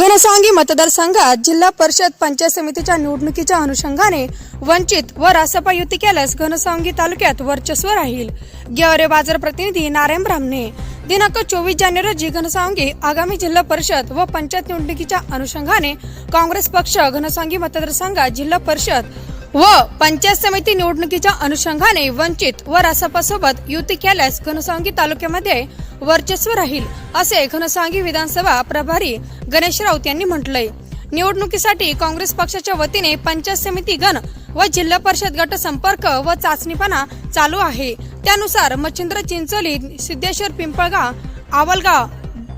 घनसावंगी मतदारसंघात जिल्हा परिषद पंचायत समितीच्या निवडणुकीच्या अनुषंगाने वंचित व रासपा युती केल्यास घनसावंगी तालुक्यात वर्चस्व राहील। गेवरे बाजार प्रतिनिधी नारायण ब्राह्मणे। दिनांक 24 जानेवारी रोजी घनसावंगी आगामी जिल्हा परिषद व पंचायत निवडणुकीच्या अनुषंगाने काँग्रेस पक्ष घनसावंगी मतदारसंघात जिल्हा परिषद व पंचायत समिती निवडणुकीच्या अनुषंगाने वंचित व रासपा सोबत युती केल्यास घनसावंगी तालुक्यामध्ये वर्चस्व राहील, असे घनसावंगी विधानसभा प्रभारी गणेश राऊत यांनी म्हटलंय। निवडणुकीसाठी काँग्रेस पक्षाच्या वतीने पंचायत समिती गण व जिल्हा परिषद गट संपर्क व चाचणीपणा चालू आहे। त्यानुसार मच्छिंद्र चिंचोली, सिद्धेश्वर, पिंपळगाव, आवलगाव,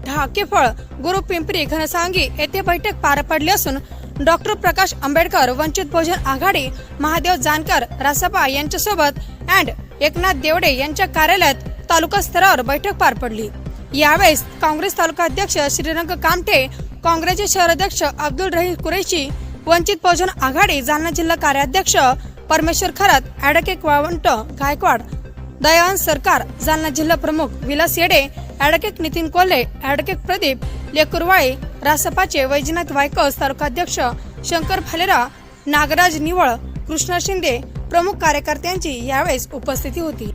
ढाकेफळ, गुरु पिंपरी, घनसावंगी येथे बैठक पार पडली असून डॉक्टर प्रकाश आंबेडकर, वंचित बहुजन आघाडी, महादेव जानकर, रासपा यांच्यासोबत अँड एकनाथ देवडे यांच्या कार्यालयात तालुका स्तरावर बैठक पार पडली। यावेळी काँग्रेस तालुका अध्यक्ष श्रीरंग कामटे, काँग्रेसचे शहराध्यक्ष अब्दुल रहीम कुरैशी, वंचित बहुजन आघाडी जालना जिल्हा कार्याध्यक्ष परमेश्वर खरात, ॲडव्होकेट वाळवंट गायकवाड, दयावान सरकार, जालना जिल्हा प्रमुख विलास येडे, ॲडव्होकेट नितीन कोल्हे, ॲडव्होकेट प्रदीप लेकुरवाळे, रासपाचे वैजनाथ वायकस, तालुकाध्यक्ष शंकर भालेराव, नागराज निवळ, कृष्णा शिंदे प्रमुख कार्यकर्त्यांची यावेळी उपस्थिती होती।